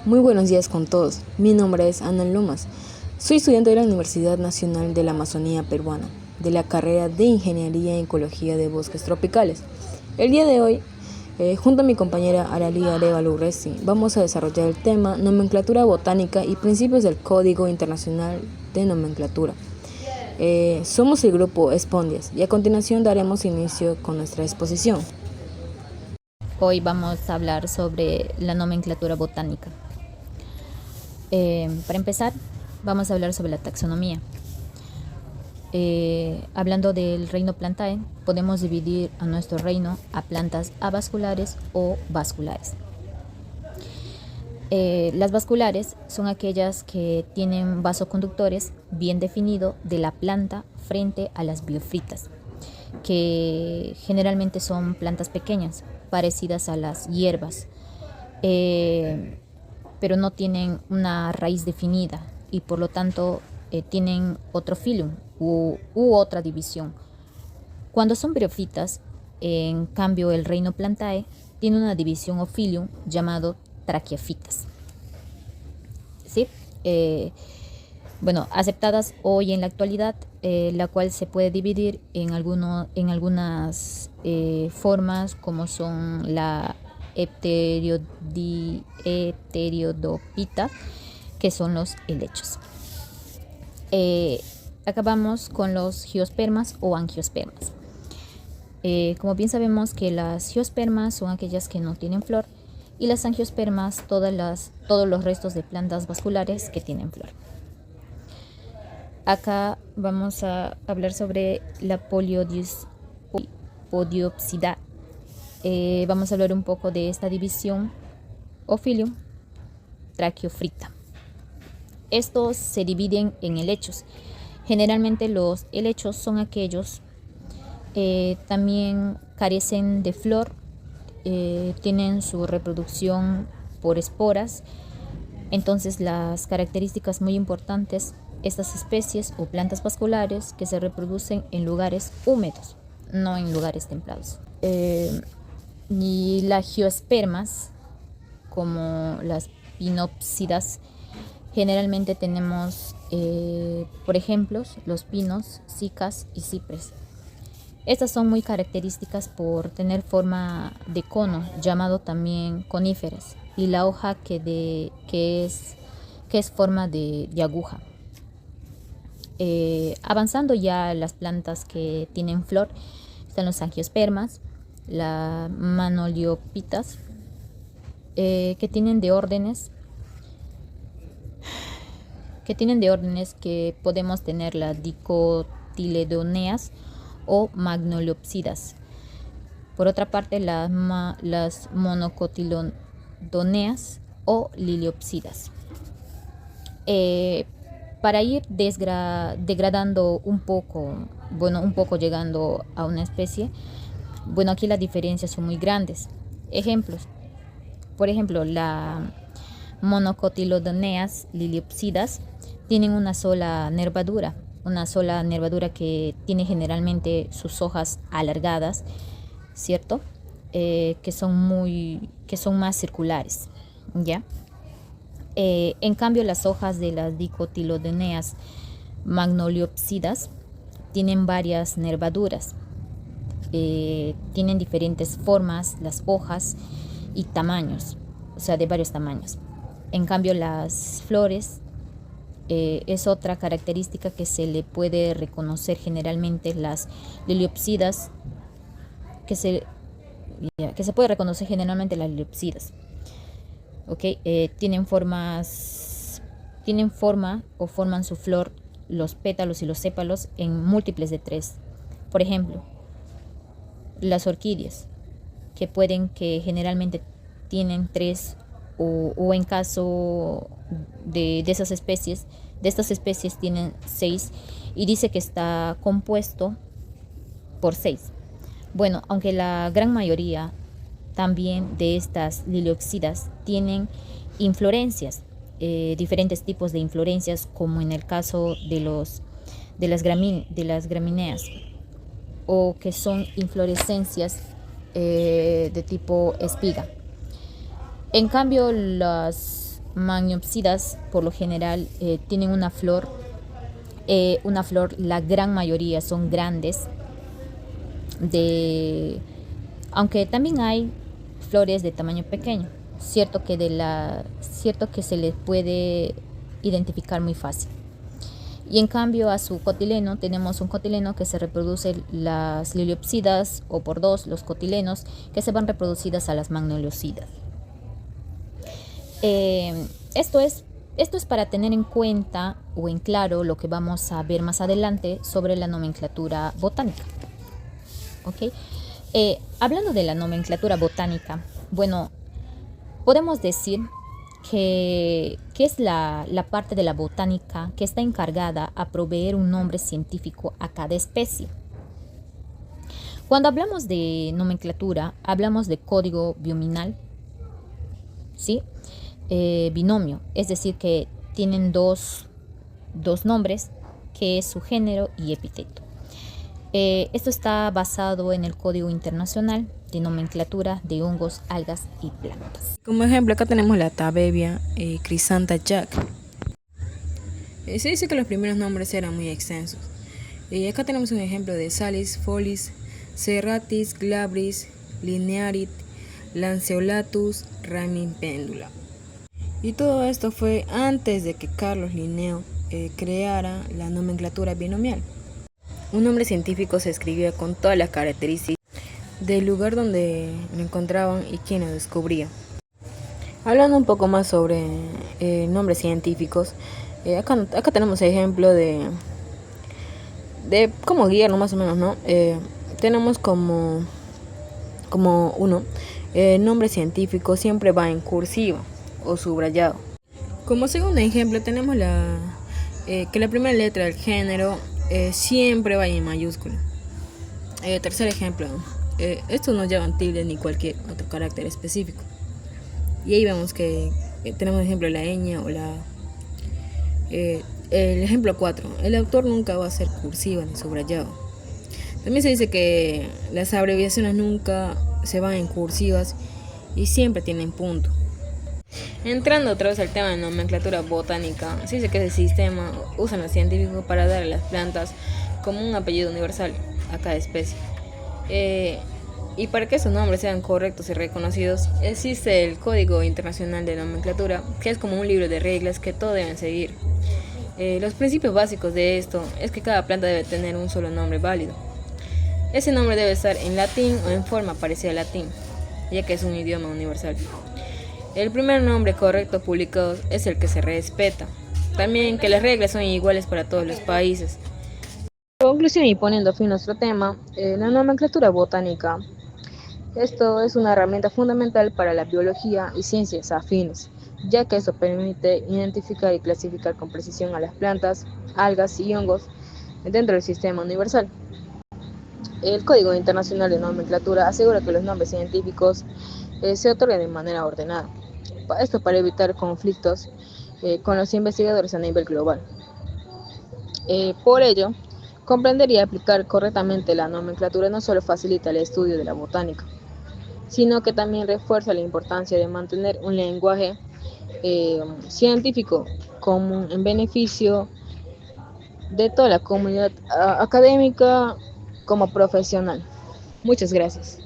Muy buenos días con todos. Mi nombre es Ana Lomas. Soy estudiante de la Universidad Nacional de la Amazonía Peruana, de la carrera de Ingeniería en Ecología de Bosques Tropicales. El día de hoy, junto a mi compañera Aralía Arevalo Urresti, vamos a desarrollar el tema Nomenclatura botánica y principios del Código Internacional de Nomenclatura. Somos el grupo Espondias y a continuación daremos inicio con nuestra exposición. Hoy vamos a hablar sobre la nomenclatura botánica. Para empezar, vamos a hablar sobre la taxonomía. Hablando del reino Plantae, podemos dividir a nuestro reino a plantas avasculares o vasculares. Las vasculares son aquellas que tienen vasoconductores bien definidos de la planta frente a las biofritas, que generalmente son plantas pequeñas, parecidas a las hierbas, pero no tienen una raíz definida y por lo tanto tienen otro filum u otra división. Cuando son briófitas, en cambio el reino Plantae tiene una división o filium llamado tracheofitas. ¿Sí? Aceptadas hoy en la actualidad, la cual se puede dividir en algunas formas, como son la heterodopita, que son los helechos. Acabamos con los giospermas o angiospermas. Como bien sabemos que las giospermas son aquellas que no tienen flor y las angiospermas todos los restos de plantas vasculares que tienen flor. Acá vamos a hablar sobre la Podiopsida. Vamos a hablar un poco de esta división o filium tracheofrita. Estos se dividen en helechos. Generalmente los helechos son aquellos también carecen de flor, tienen su reproducción por esporas. Entonces las características muy importantes, estas especies o plantas vasculares que se reproducen en lugares húmedos, no en lugares templados. Y las giospermas, como las pinopsidas, generalmente tenemos, por ejemplo, los pinos, cicas y cipres. Estas son muy características por tener forma de cono, llamado también coníferas, y la hoja que es forma de aguja. Avanzando ya las plantas que tienen flor, están los angiospermas, las manoliopitas, que tienen de órdenes que podemos tener las dicotiledoneas o magnoliopsidas. Por otra parte, las monocotiledoneas o liliopsidas. Para ir degradando un poco llegando a una especie, aquí las diferencias son muy grandes. Ejemplos: por ejemplo, la monocotiledoneas liliopsidas tienen una sola nervadura que tiene generalmente sus hojas alargadas, ¿cierto? Que son más circulares, ¿ya? En cambio, las hojas de las dicotiledoneas magnoliopsidas tienen varias nervaduras, tienen diferentes formas las hojas y tamaños, o sea, de varios tamaños. En cambio, las flores es otra característica que se le puede reconocer generalmente. Las liliopsidas, que se puede reconocer generalmente las liliopsidas. Tienen forma o forman su flor, los pétalos y los sépalos, en múltiples de 3. Por ejemplo, las orquídeas, que generalmente tienen 3, o en caso de estas especies tienen 6, y dice que está compuesto por 6. Aunque la gran mayoría también de estas liliopsidas tienen inflorescencias, diferentes tipos de inflorescencias, como en el caso de las gramíneas, o que son inflorescencias de tipo espiga. En cambio, las Magniopsidas por lo general tienen una flor, la gran mayoría son grandes, aunque también hay flores de tamaño pequeño, cierto que se les puede identificar muy fácil. Y en cambio a su cotileno tenemos un cotileno que se reproduce las liliopsidas, o por dos los cotilenos que se van reproducidas a las magnoliosidas. Esto es para tener en cuenta o en claro lo que vamos a ver más adelante sobre la nomenclatura botánica. ¿Okay? Hablando de la nomenclatura botánica, bueno, podemos decir que es la parte de la botánica que está encargada a proveer un nombre científico a cada especie. Cuando hablamos de nomenclatura, hablamos de código binominal, ¿sí? Binomio, es decir, que tienen dos nombres, que es su género y epíteto. Esto está basado en el Código Internacional de Nomenclatura de Hongos, Algas y Plantas. Como ejemplo, acá tenemos la Tabevia Chrysantha Jack. Se dice que los primeros nombres eran muy extensos. Acá tenemos un ejemplo de Salis, Folis, Serratis, Glabris, Linearit, Lanceolatus, Ramipendula. Y todo esto fue antes de que Carlos Linneo creara la nomenclatura binomial. Un nombre científico se escribía con todas las características del lugar donde lo encontraban y quién lo descubría. Hablando un poco más sobre nombres científicos, acá tenemos ejemplo de cómo guiarlo más o menos, ¿no? Tenemos como uno, nombre científico siempre va en cursiva o subrayado. Como segundo ejemplo tenemos que la primera letra del género siempre va en mayúscula. Tercer ejemplo, estos no llevan tilde ni cualquier otro carácter específico. Y ahí vemos que tenemos el ejemplo de la ñ o el ejemplo 4. El autor nunca va a ser cursiva ni subrayado. También se dice que las abreviaciones nunca se van en cursivas y siempre tienen punto. Entrando otra vez al tema de nomenclatura botánica, se dice que ese sistema usan los científicos para dar a las plantas como un apellido universal a cada especie. Y para que esos nombres sean correctos y reconocidos, existe el Código Internacional de Nomenclatura, que es como un libro de reglas que todos deben seguir. Los principios básicos de esto es que cada planta debe tener un solo nombre válido. Ese nombre debe estar en latín o en forma parecida al latín, ya que es un idioma universal. El primer nombre correcto publicado es el que se respeta. También que las reglas son iguales para todos los países. En conclusión y poniendo fin a nuestro tema, la nomenclatura botánica. Esto es una herramienta fundamental para la biología y ciencias afines, ya que eso permite identificar y clasificar con precisión a las plantas, algas y hongos dentro del sistema universal. El Código Internacional de Nomenclatura asegura que los nombres científicos se otorguen de manera ordenada. Esto para evitar conflictos con los investigadores a nivel global. Por ello, comprender y aplicar correctamente la nomenclatura no solo facilita el estudio de la botánica, sino que también refuerza la importancia de mantener un lenguaje científico común en beneficio de toda la comunidad académica como profesional. Muchas gracias.